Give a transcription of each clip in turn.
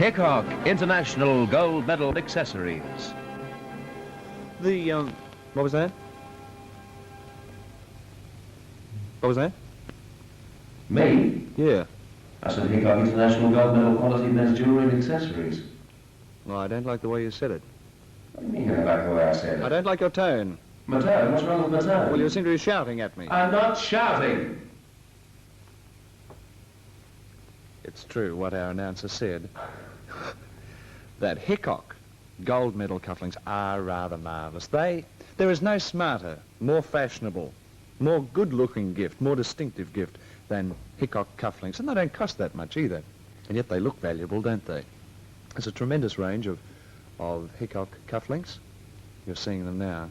Hickok International Gold Medal Accessories. What was that? What was that? Me? Yeah. I said Hickok International Gold Medal Quality Men's Jewelry and Accessories. Well, I don't like the way you said it. What do you mean you don't like the way I said it? I don't like your tone. My tone? What's wrong with my tone? Well, you seem to be shouting at me. I'm not shouting. It's true what our announcer said. That Hickok gold medal cufflinks are rather marvellous. There is no smarter, more fashionable, more good-looking gift, more distinctive gift than Hickok cufflinks. And they don't cost that much either. And yet they look valuable, don't they? There's a tremendous range of Hickok cufflinks. You're seeing them now.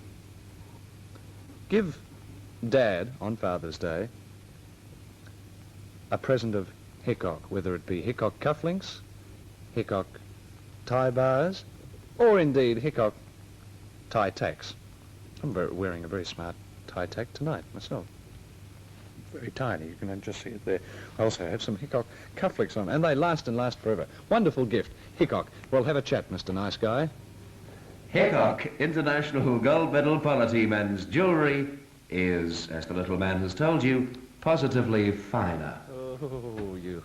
Give Dad, on Father's Day, a present of Hickok, whether it be Hickok cufflinks, Hickok tie bars, or indeed Hickok tie tacks. I'm wearing a very smart tie tack tonight myself. Very tiny, you can just see it there. I also have some Hickok cufflinks on, and they last and last forever. Wonderful gift. Hickok. Well, have a chat, Mr. Nice Guy. Hickok International Gold Medal Quality Men's Jewelry is, as the little man has told you, positively finer. Oh, you.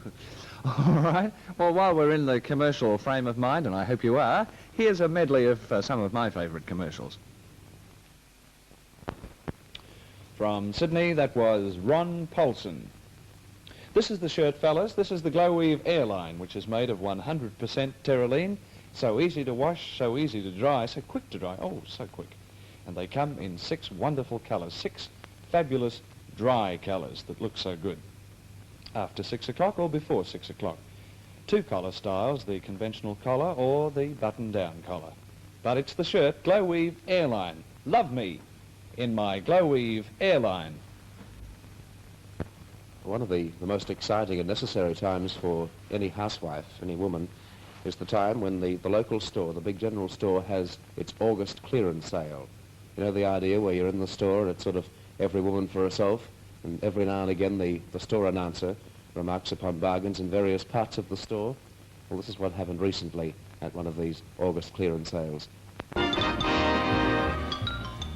All right. Well, while we're in the commercial frame of mind, and I hope you are, here's a medley of some of my favourite commercials. From Sydney, that was Ron Paulson. This is the shirt, fellas. This is the Glow Weave Airline, which is made of 100% terylene. So easy to wash, so easy to dry, so quick to dry. Oh, so quick. And they come in 6 wonderful colours, 6 fabulous dry colours that look so good. After 6 o'clock or before 6 o'clock. 2 collar styles, the conventional collar or the button-down collar. But it's the shirt, Glow Weave Airline. Love me in my Glow Weave Airline. One of the most exciting and necessary times for any housewife, any woman, is the time when the local store, the big general store, has its August clearance sale. You know the idea where you're in the store and it's sort of every woman for herself, and every now and again the store announcer remarks upon bargains in various parts of the store. Well, this is what happened recently at one of these August clearance sales.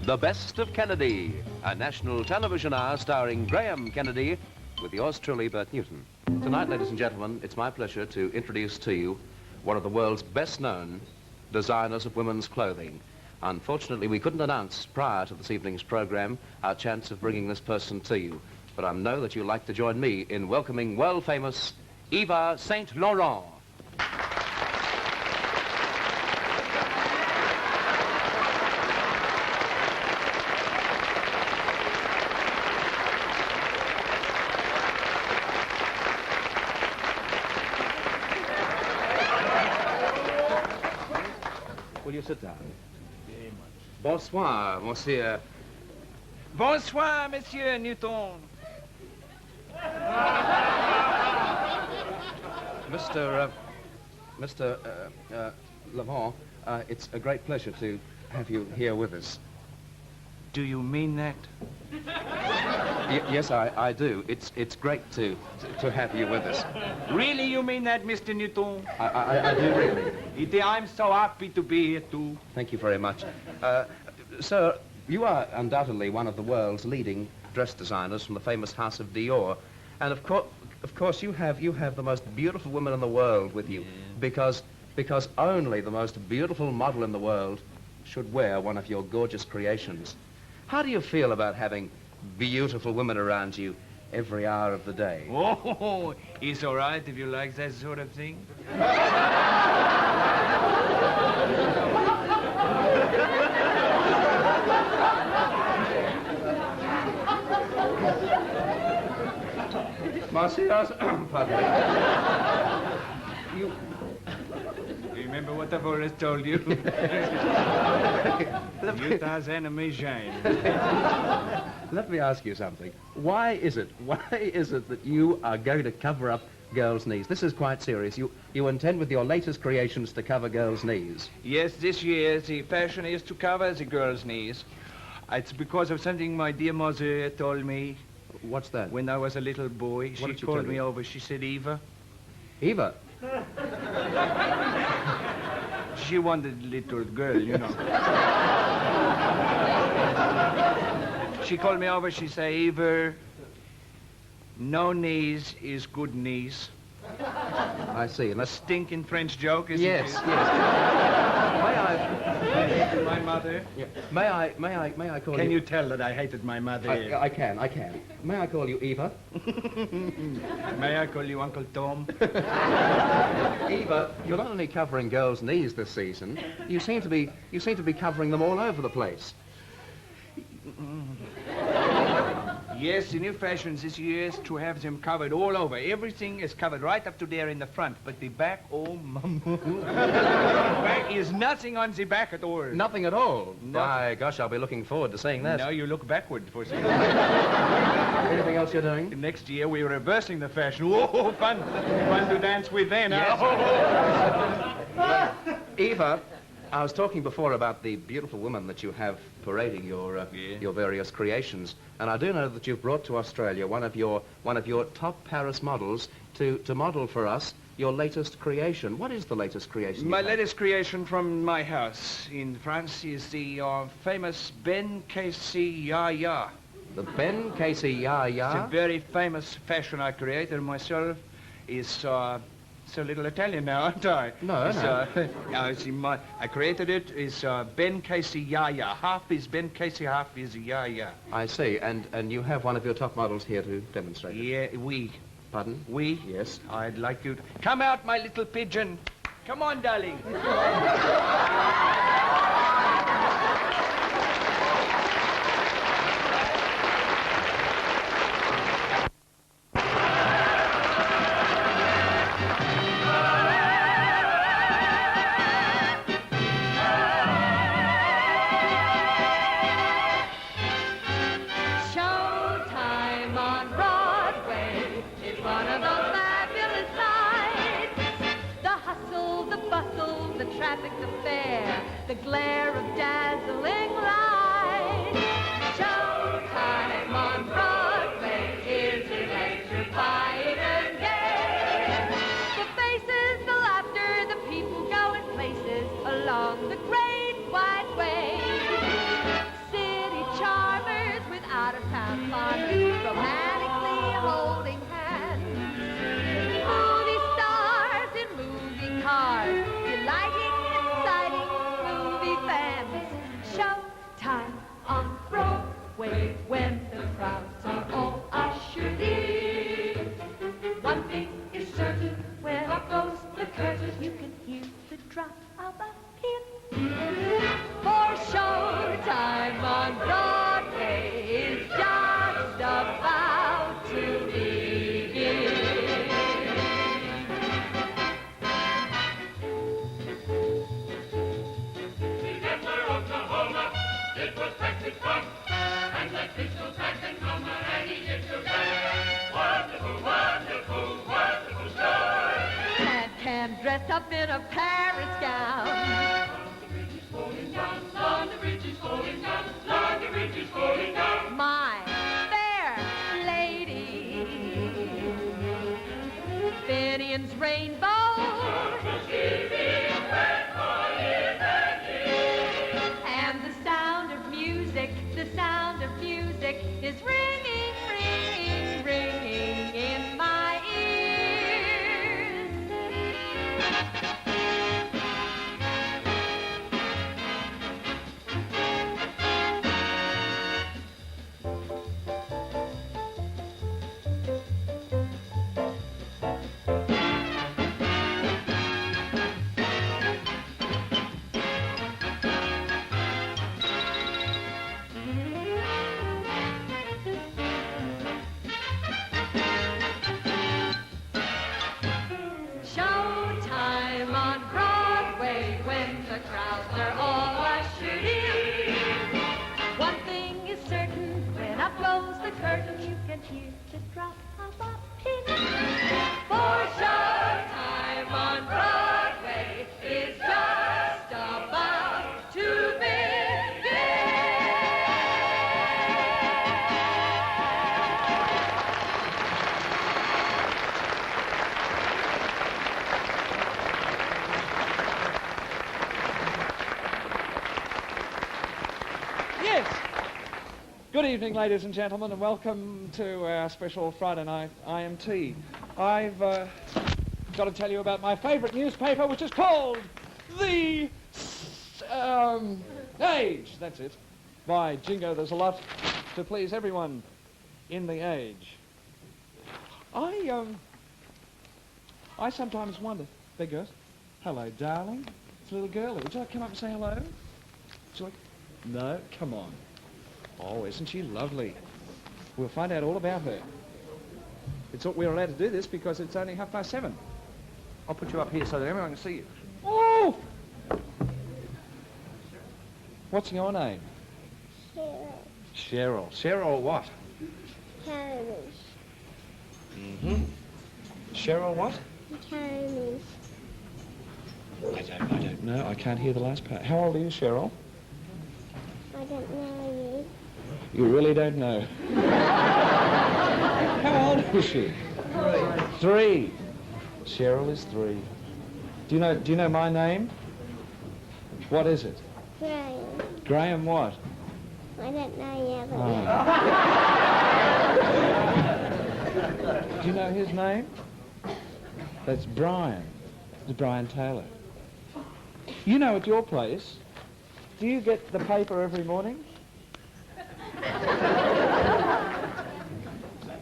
The Best of Kennedy, a national television hour starring Graham Kennedy with yours truly, Bert Newton. Tonight, ladies and gentlemen, it's my pleasure to introduce to you one of the world's best-known designers of women's clothing. Unfortunately, we couldn't announce prior to this evening's program our chance of bringing this person to you, but I know that you'd like to join me in welcoming world-famous Eva St. Laurent. Will you sit down? Very much. Bonsoir, monsieur. Bonsoir, Monsieur Newton. Mr. Lavant, it's a great pleasure to have you here with us. Do you mean that? Yes, I do. It's great to have you with us. Really, you mean that, Mr. Newton? I do really. I'm so happy to be here, too. Thank you very much. Sir, you are undoubtedly one of the world's leading dress designers from the famous house of Dior. And of course you have the most beautiful women in the world with you, because only the most beautiful model in the world should wear one of your gorgeous creations. How do you feel about having beautiful women around you every hour of the day? Oh, it's all right if you like that sort of thing. Monsieur, pardon me. You Remember what I've always told you? Utah's enemy shine. Let me ask you something. Why is it that you are going to cover up girls' knees? This is quite serious. You intend with your latest creations to cover girls' knees. Yes, this year the fashion is to cover the girls' knees. It's because of something my dear mother told me. What's that? When I was a little boy, she did she called tell me you? over. She said, Eva. Eva? She wanted little girl, you know. She called me over, she said, Eva, no knees is good knees. I see. And A stinking French joke, isn't yes, it? yes. My mother. Yeah. May I call Can you... you tell that I hated my mother? I can. May I call you Eva? May I call you Uncle Tom? Eva, you're not only covering girls' knees this season, you seem to be covering them all over the place. Yes, the new fashion this year is to have them covered all over. Everything is covered right up to there in the front, but the back, oh, mama. Back is nothing on the back at all. Nothing at all? Nothing. My gosh, I'll be looking forward to seeing that. Now you look backward for some. Anything else you're doing? Next year we're reversing the fashion. Whoa, fun. Fun to dance with then, Yes. huh? Eva, I was talking before about the beautiful women that you have parading your various creations, and I do know that you've brought to Australia one of your top Paris models to model for us your latest creation. What is the latest creation? My latest creation from my house in France is the famous Ben Casey Ya. The Ben Casey Ya It's a Ya? very famous fashion I created myself. It's a little Italian now, aren't I? No, it's, no. I created it. It's Ben Casey Ya. Half is Ben Casey, half is Ya. I see, and you have one of your top models here to demonstrate it. Yeah, Pardon? we. Yes. I'd like you to come out, my little pigeon. Come on, darling. Showtime on Broadway is one of those fabulous sights. The hustle, the bustle, the traffic, the fair, the glare of dazzling lights. Showtime on Broadway is electrifying and gay. The faces, the laughter, the people going places along the great white way. City charmers with out-of-town farmers romantically holding hands. Movie stars in movie cars, delighting, exciting movie fans. Showtime on Broadway when the crowds are all ushered in. One thing is certain, when up goes the curtain, you can hear the drop of a pin. For showtime on Broadway is just about to begin. Remember Oklahoma, it was Texas fun, and that pistol packed drummer and he did so good. Wonderful, wonderful, wonderful story. Can dressed up in a Paris gown. Long the bridge is falling down, long the bridge is falling down. My fair lady, Finian's rainbow. And the sound of music is ringing, ringing, ringing in my ears. Showtime on Broadway when the crowds are all ushered in. One thing is certain, when up goes the curtain, you can hear the drop of a pin. For showtime on Broadway is just about to begin. Good evening, ladies and gentlemen, and welcome to our special Friday night IMT. I've got to tell you about my favourite newspaper, which is called The Age. That's it. By jingo, there's a lot to please everyone in The Age. I sometimes wonder, there goes, hello, darling. It's a little girl. Would you like to come up and say hello? Would you like? No? Come on. Oh, isn't she lovely? We'll find out all about her. We're allowed to do this because it's only 7:30. I'll put you up here so that everyone can see you. Oh! What's your name? Cheryl. Cheryl what? Chinese. Mm-hmm. Cheryl what? Chinese. I don't know. I can't hear the last part. How old are you, Cheryl? I don't know you. You really don't know. How old is she? 3. Cheryl is 3. Do you know my name? What is it? Graham. Graham what? I don't know yet. Do you know his name? That's Brian. It's Brian Taylor. You know, at your place, do you get the paper every morning?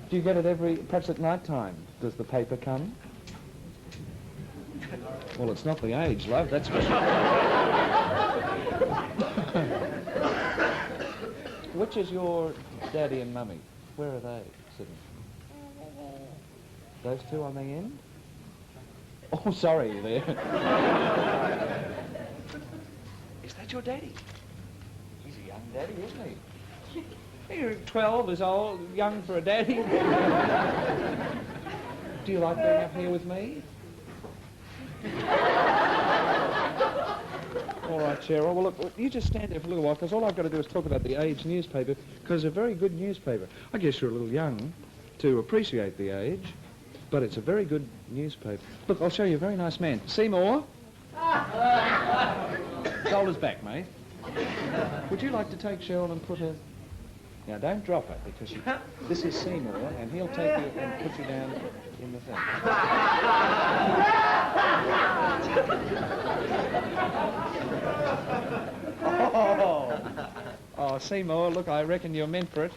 Do you get it perhaps at night time? Does the paper come? Well, it's not The Age, love, that's for sure. Which is your daddy and mummy? Where are they sitting? Those two on the end? Oh, sorry, there. Is that your daddy? He's a young daddy, isn't he? You're 12 is old, young for a daddy. Do you like being up here with me? All right, Cheryl. Well, look, you just stand there for a little while, because all I've got to do is talk about The Age newspaper, because it's a very good newspaper. I guess you're a little young to appreciate The Age, but it's a very good newspaper. Look, I'll show you a very nice man. Seymour? Shoulders back, mate. Would you like to take Cheryl and put her... Now, don't drop it, because this is Seymour, and he'll take you and put you down in the thing. Oh, Seymour, look, I reckon you're meant for it.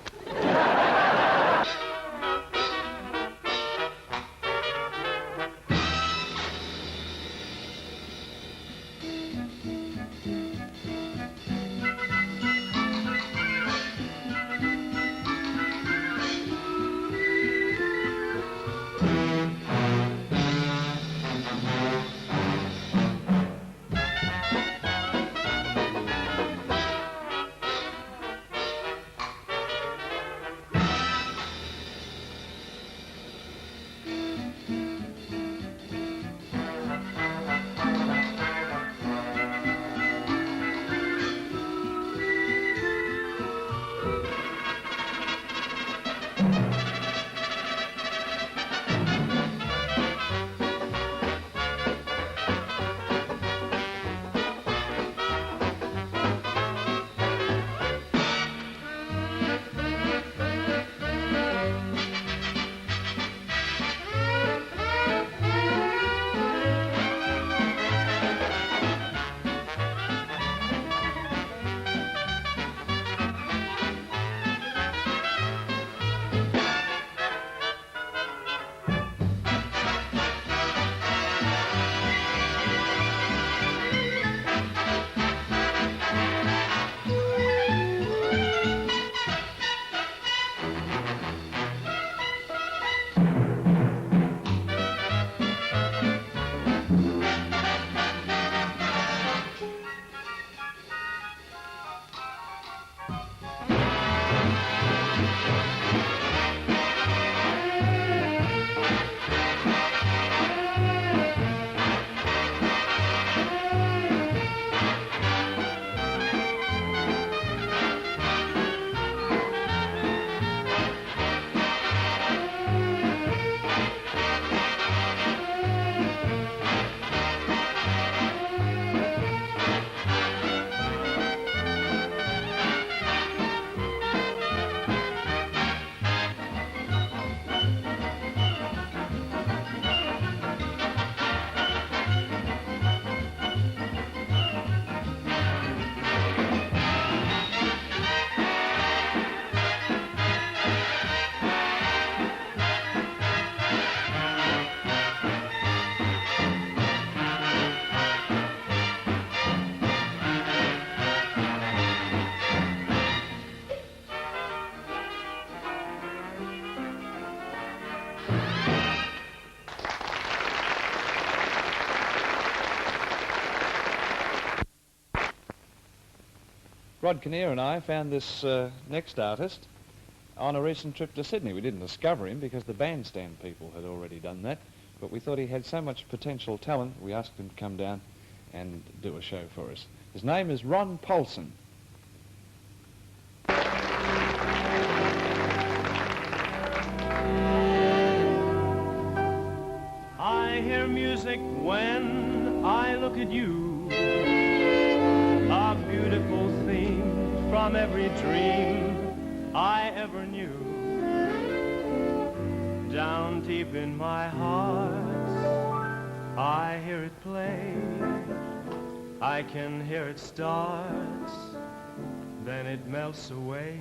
Rod Kinnear and I found this next artist on a recent trip to Sydney. We didn't discover him because the bandstand people had already done that, but we thought he had so much potential talent, we asked him to come down and do a show for us. His name is Ron Paulson. I hear music when I look at you, a beautiful theme from every dream I ever knew. Down deep in my heart, I hear it play. I can hear it start, then it melts away.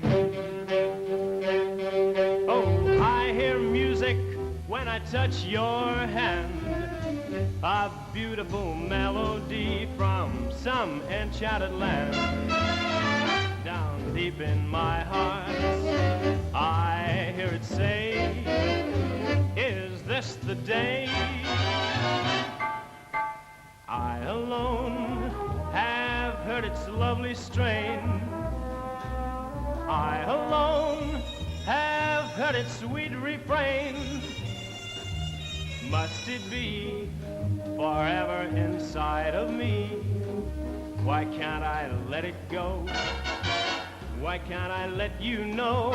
Oh, I hear music when I touch your hand, a beautiful melody from some enchanted land. Down deep in my heart, I hear it say, is this the day? I alone have heard its lovely strain. I alone have heard its sweet refrain. Must it be forever inside of me? Why can't I let it go? Why can't I let you know?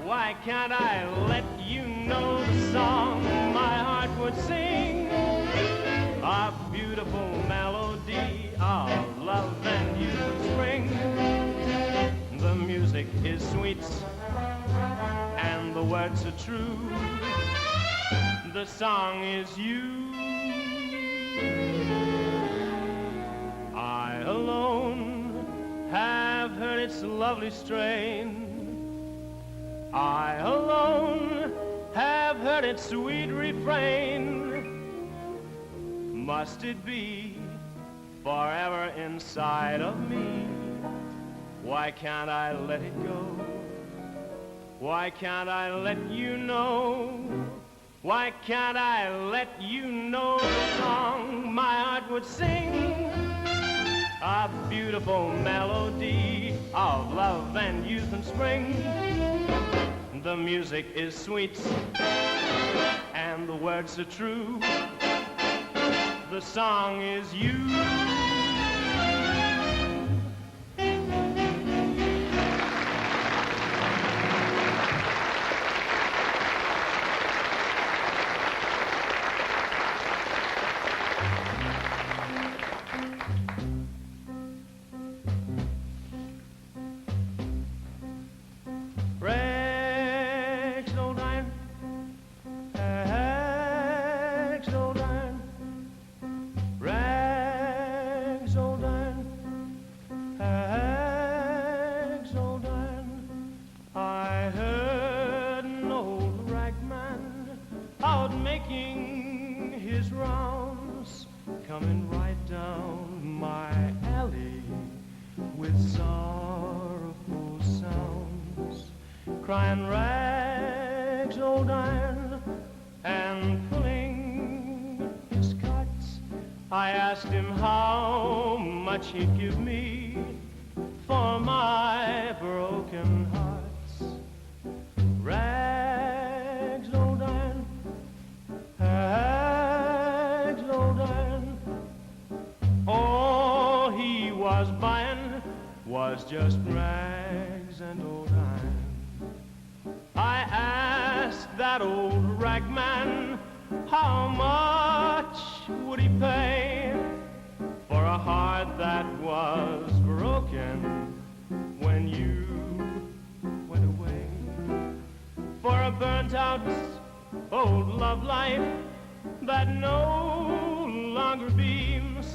Why can't I let you know the song my heart would sing? A beautiful melody of love and youth and spring. The music is sweet and the words are true. The song is you. I alone have heard its lovely strain. I alone have heard its sweet refrain. Must it be forever inside of me? Why can't I let it go? Why can't I let you know? Why can't I let you know the song my heart would sing? A beautiful melody of love and youth and spring. The music is sweet and the words are true. The song is you. Coming right down my alley with sorrowful sounds, crying rags, old iron, and pulling his cuts. I asked him how much he'd give me for my broken hearts. Rags, old iron, rags, old iron. All he was buying was just rags and old iron. I asked that old ragman how much would he pay for a heart that was broken when you went away, for a burnt out old love life that no longer beams,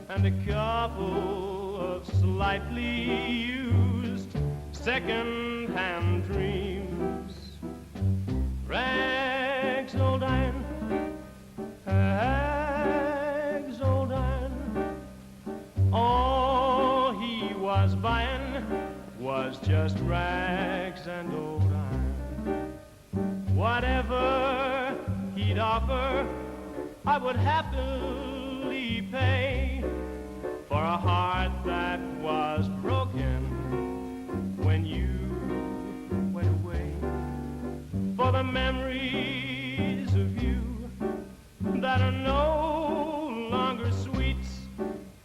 and a couple of slightly used second-hand dreams. Rags, old iron, rags, old iron. All he was buying was just rags and old iron. Whatever he'd offer, I would happily pay for a heart that was broken memories of you that are no longer sweet.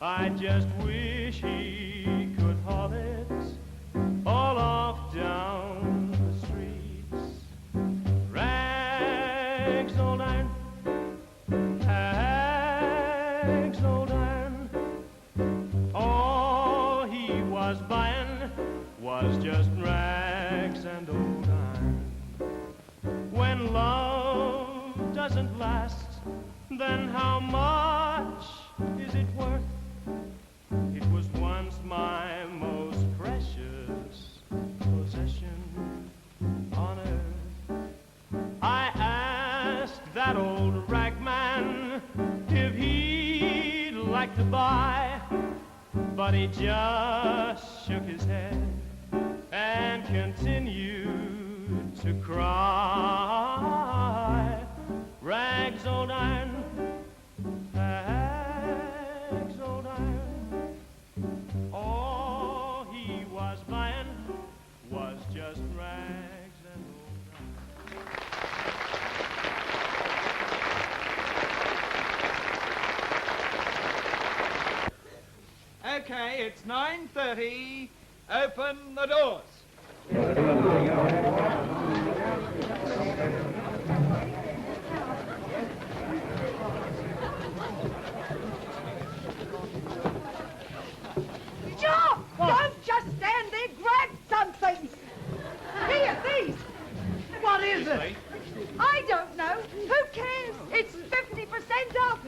I just wish he could haul it all off down the streets. Rags, old iron, rags, old iron. All he was buying was just rags and old iron. When love doesn't last, then how much is it worth? It was once my most precious possession on earth. I asked that old ragman if he'd like to buy, but he just shook his head and continued to cry. Rags, old iron, rags, old iron. All he was buying was just rags and old iron. Okay, it's 9:30. Open the doors. Stop! Don't just stand there. Grab something. Here, these. What is it? I don't know. Who cares? It's 50% off.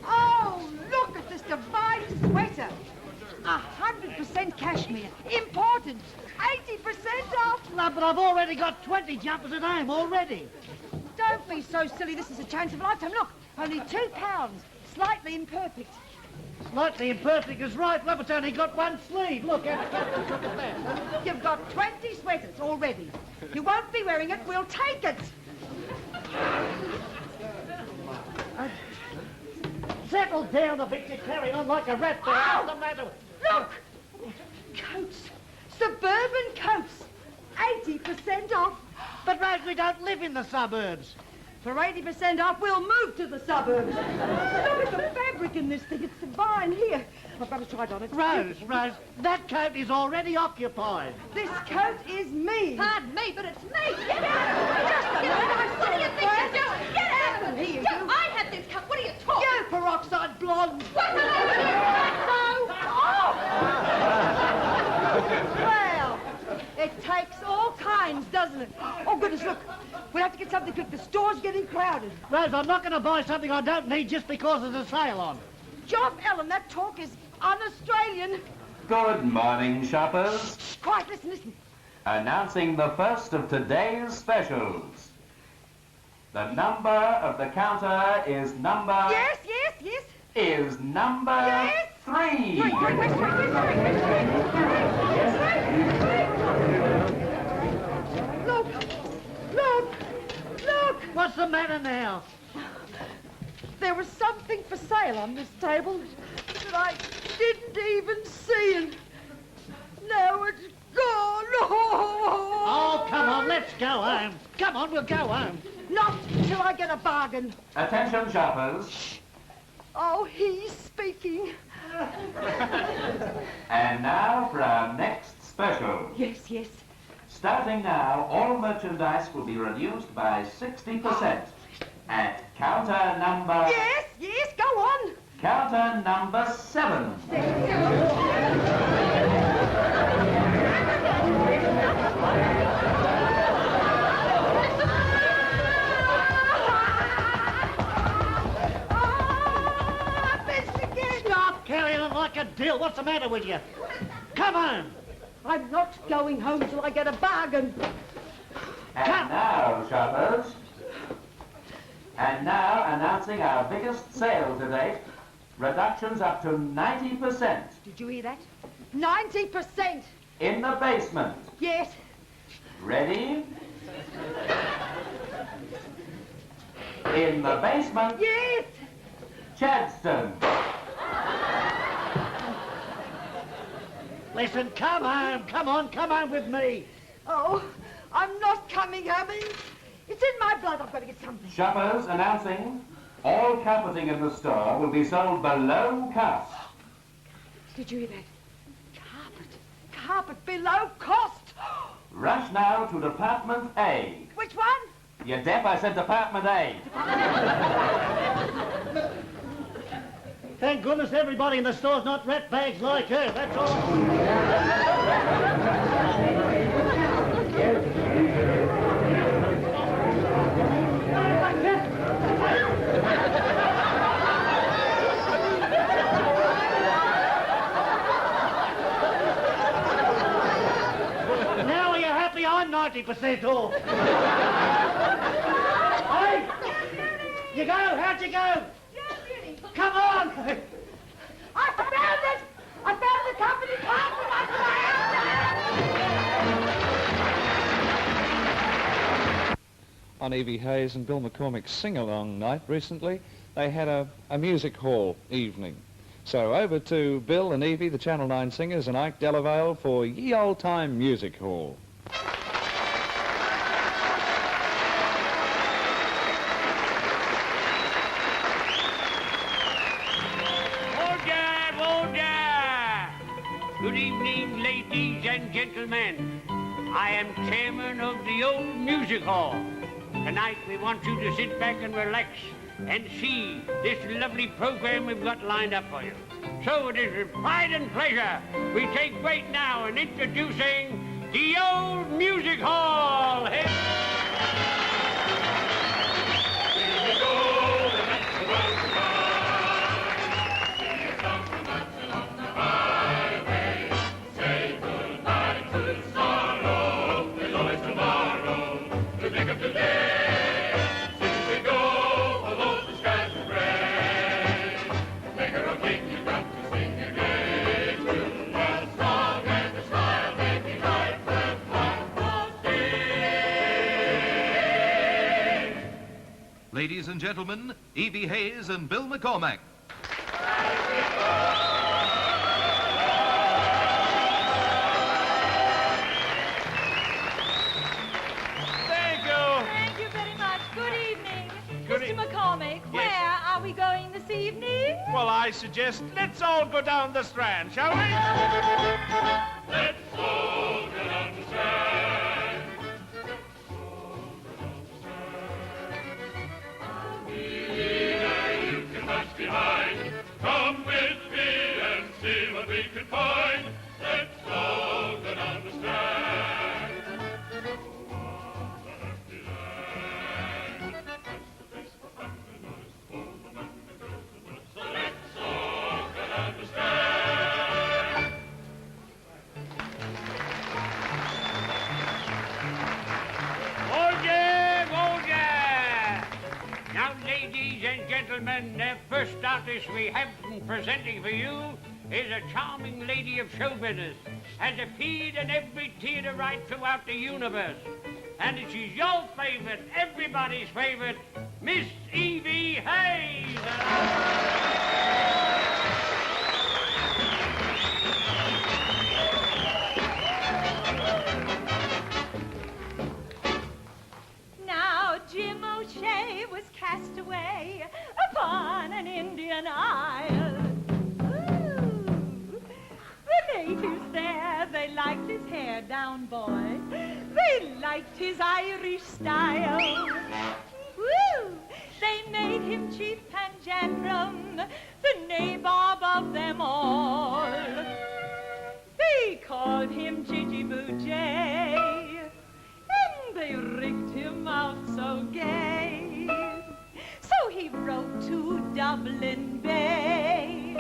Oh, look at this divine sweater. 100% cashmere. Imported. 80% off. No, but I've already got 20 jumpers at home already. Don't be so silly. This is a chance of a lifetime. Look, only £2. Slightly imperfect. Slightly imperfect is right. Well, it's only got one sleeve. Look at that. You've got 20 sweaters already. You won't be wearing it. We'll take it. Settle down a bit. You're carrying on like a rat there. Ow! What's the matter? Look! Coats. Suburban coats. 80% off. But, Rose, we don't live in the suburbs. For 80% off, we'll move to the suburbs. Look at the fabric in this thing. It's divine. Here, I've got to try it on. It's Rose, that coat is already occupied. This coat is me. Pardon me, but it's me. Get out! Just a minute. I What do you think saw it you're first. doing? Get out! Here, Yo, you. I had this coat. What are you talking? You peroxide blonde. What the Well, it takes all kinds, doesn't it? Oh, goodness, look. We'll have to get something quick. The store's getting crowded. Rose, I'm not going to buy something I don't need just because there's a sale on. Joff, Ellen, that talk is un-Australian. Good morning, shoppers. Shh, quiet, listen. Announcing the first of today's specials. The number of the counter is number... Yes. Is number... Yes. 3. Wait. Look. What's the matter now? There was something for sale on this table that I didn't even see, and now it's gone. Oh, come on, let's go home. Come on, we'll go home. Not till I get a bargain. Attention, shoppers. Oh, he's speaking. And now for our next special. Yes. Starting now, all merchandise will be reduced by 60% at counter number... Yes, go on. Counter number 7. Stop carrying on like a dill. What's the matter with you? Come on. I'm not going home till I get a bargain. And now, shoppers. And now, announcing our biggest sale to date. Reductions up to 90%. Did you hear that? 90%. In the basement. Yes. Ready? In the basement, Yes. Chadston. Listen, come home. Come on with me. Oh, I'm not coming, Abby. It's in my blood. I've got to get something. Shoppers announcing all carpeting in the store will be sold below cost. Did you hear that? Carpet below cost. Rush now to Department A. Which one? You're deaf, I said Department A. Thank goodness everybody in the store's not rat bags like her, that's all. Now are you happy? I'm 90% off. Hey! You go? How'd you go? Come on! I found it! I found the company carpet! On Evie Hayes and Bill McCormick's sing-along night recently, they had a music hall evening. So over to Bill and Evie, the Channel 9 singers, and Ike Delavale for Ye Old Time Music Hall. Good evening, ladies and gentlemen. I am chairman of the old music hall. Tonight we want you to sit back and relax and see this lovely program we've got lined up for you. So it is with pride and pleasure we take great now in introducing the old music hall. Ladies and gentlemen, Evie Hayes and Bill McCormack. Thank you. Thank you very much. Good evening. Good Mr. McCormick, where are we going this evening? Well, I suggest let's all go down the Strand, shall we? Let's all go down the Strand. You can hush behind. Come with me and see what we can find. Let's all go down the Strand. So let's all go down the Strand. Now, ladies and gentlemen, the first artist we have presenting for you is a charming lady of show business, has appeared in every theater right throughout the universe. And she's your favorite, everybody's favorite, Miss Evie Hayes. Now, Jim O'Shea was cast away upon an Indian isle. Ooh. The natives there, they liked his hair down, boy. They liked his Irish style. Woo! They made him Chief Panjandrum, the nabob of them all. They called him Gigi Boo Jay, and they rigged him out so gay. So he wrote to Dublin Bay,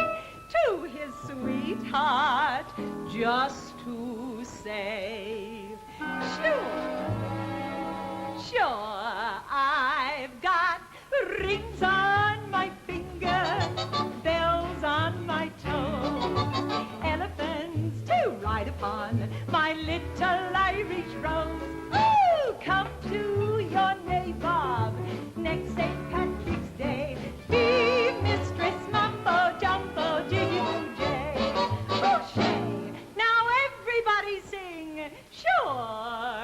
to his sweetheart, just to say, sure, I've got rings on my fingers, bells on my toes, elephants to ride upon, my little Irish rose. Oh, come to your nabob next St. Patrick's Day. Be Mistress Mumbo Jumbo Jiggy Boo Jay. O'Shea, now everybody sing, sure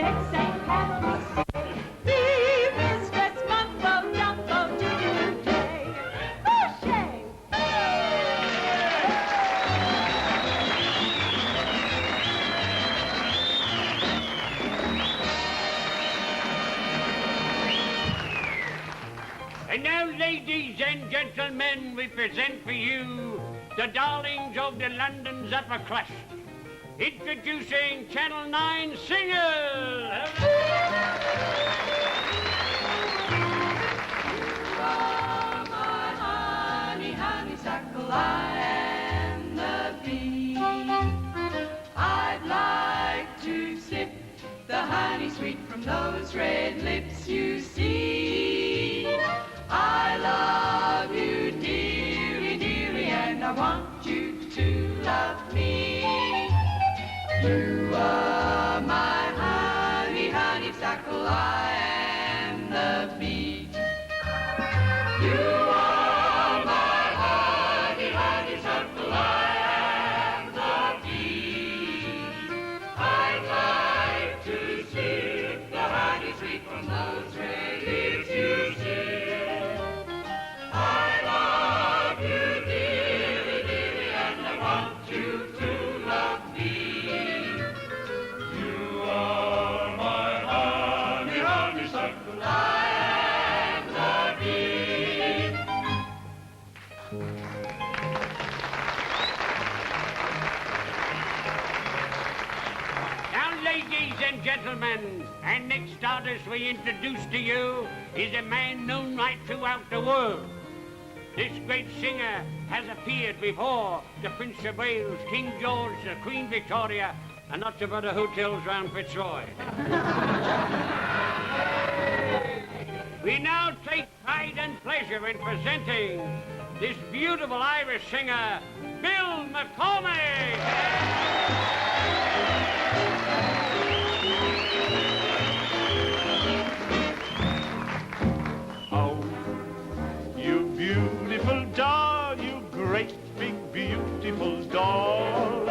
next St. Patrick's Day. Be mistress mumbo jumbo today. Hooray! And now, ladies and gentlemen, we present for you the darlings of the London's upper crust. Introducing Channel 9 singers. Oh, my honey, honeysuckle, I am the bee. I'd like to sip the honey sweet from those red lips you see. I love you dearly, dearly, and I want you to love me. You are my honey, honeysuckle, I am the bee. You are my honey, honeysuckle, I am the bee. I'd like to sip the honey sweet from those red lips you see. I love you dearly, dearly, and I want you to love me. You are my honey, honeysuckle, I am the bee. Now, ladies and gentlemen, and next artist we introduce to you is a man known right throughout the world. This great singer has appeared before the Prince of Wales, King George, the Queen Victoria, and lots of other hotels round Fitzroy. We now take pride and pleasure in presenting this beautiful Irish singer, Bill McCormick. Oh, you beautiful doll, you great big beautiful doll.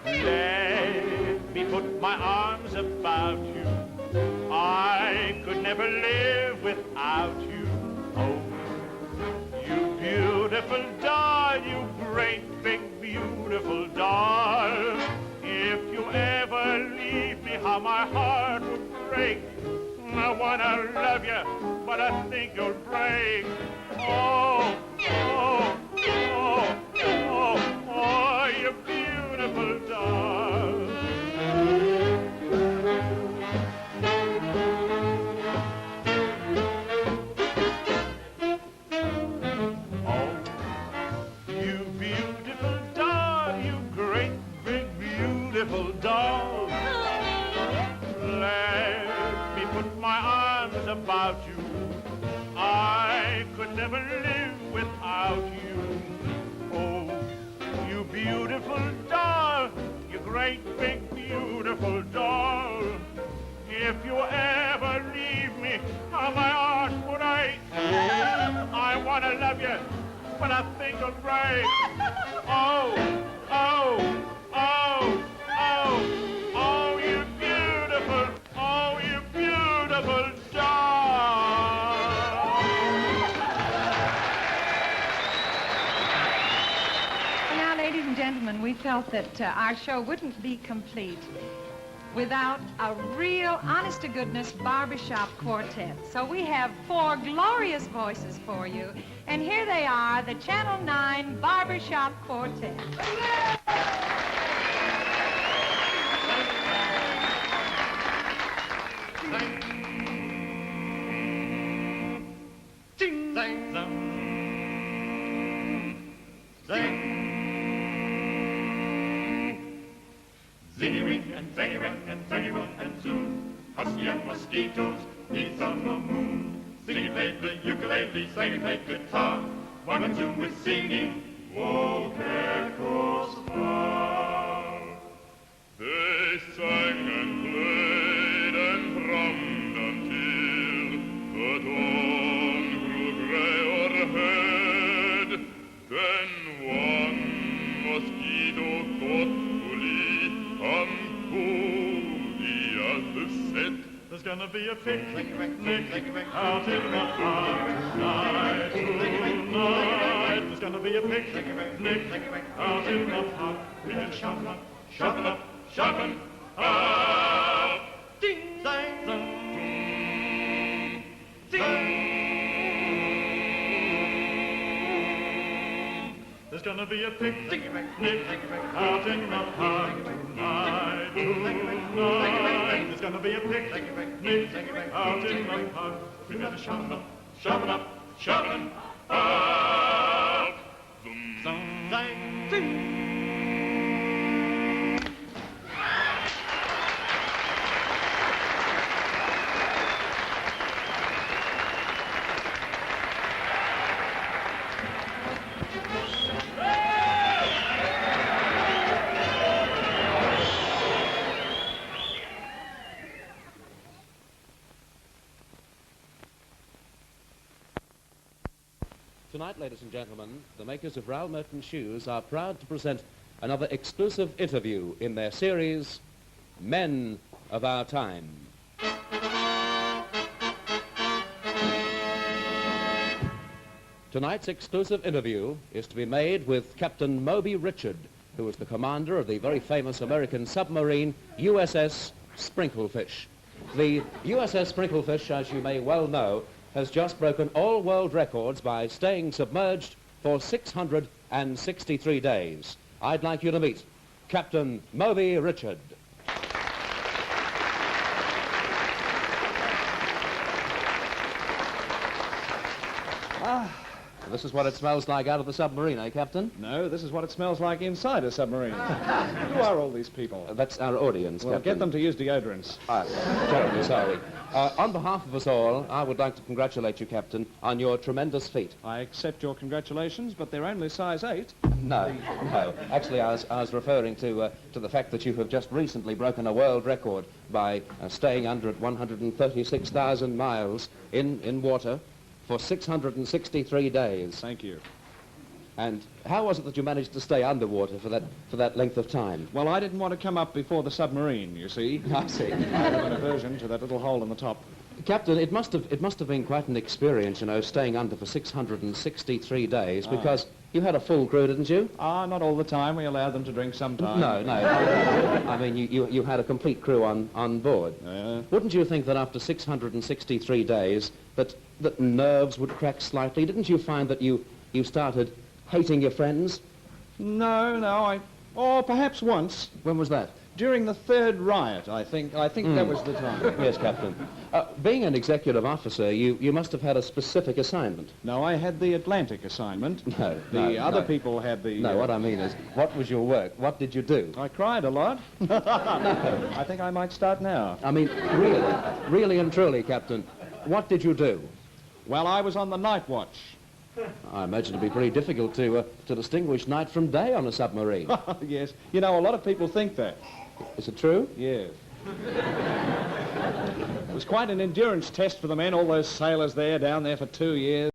Let me put my arms about you. I could never live without you. Oh, you beautiful doll, you great big beautiful doll. If you ever leave me, how my heart would break. I wanna love you, but I think you'll break. Oh, oh, oh, oh, oh, you beautiful doll. Oh, you beautiful doll, you great big beautiful doll. Let me put my arms about you. I could never live without you. Oh, you beautiful doll, you great big beautiful doll. If you ever leave me, how my heart would ache. I want to love you, but I think I'll break. Oh, oh, oh, oh, oh, you beautiful doll. Now, ladies and gentlemen, we felt that our show wouldn't be complete without a real, honest-to-goodness barbershop quartet. So we have 4 glorious voices for you. And here they are, the Channel 9 Barbershop Quartet. Ding, dang, dang. Zing. Zingy-ring and zangy-rang and zangy-run and zoom. Husky and mosquitoes, neath on the moon. Zingy played the ukulele, zangy played guitar. One and zoom with singing, oh, echoes far. They sang and played and drummed until the dawn grew gray o'erhead. Then one mosquito thoughtfully come to the other. There's gonna be a picnic out in the park tonight. Tonight, there's gonna be a picnic out in the park. We can sharpen up, sharpen up, sharpen up. Ding, dang, ding, ding. There's gonna be a picnic out in the park tonight. Tonight, there's gonna be a picnic out in the park. We better sharpen up, sharpen up, sharpen up. Zoom, zang, zing. Tonight, ladies and gentlemen, the makers of Ralph Merton shoes are proud to present another exclusive interview in their series, Men of Our Time. Tonight's exclusive interview is to be made with Captain Moby Richard, who is the commander of the very famous American submarine USS Sprinklefish. The USS Sprinklefish, as you may well know, has just broken all world records by staying submerged for 663 days. I'd like you to meet Captain Moby Richard. This is what it smells like out of the submarine, eh, Captain? No, this is what it smells like inside a submarine. Who are all these people? That's our audience, Well, Captain. get them to use deodorants. Terribly sorry. On behalf of us all, I would like to congratulate you, Captain, on your tremendous feat. I accept your congratulations, but they're only size 8. No. Actually, I was referring to the fact that you have just recently broken a world record by staying under at 136,000 miles in water for 663 days. Thank you. And how was it that you managed to stay underwater for that length of time? Well, I didn't want to come up before the submarine, you see. I see. I have an aversion to that little hole in the top. Captain, it must have been quite an experience, you know, staying under for 663 days, because you had a full crew, didn't you? Not all the time. We allowed them to drink sometime. No. I mean, you had a complete crew on board. Wouldn't you think that after 663 days that nerves would crack slightly? Didn't you find that you started hating your friends? No, perhaps once. When was that? During the third riot, I think that was the time. Yes, Captain. Being an executive officer, you must have had a specific assignment. No, I had the Atlantic assignment. No. The other people had the... No, what I mean is, what was your work? What did you do? I cried a lot. I think I might start now. I mean, really and truly, Captain, what did you do? Well, I was on the night watch. I imagine it'd be pretty difficult to distinguish night from day on a submarine. Yes. You know, a lot of people think that. Is it true? Yes. It was quite an endurance test for the men, all those sailors down there for 2 years.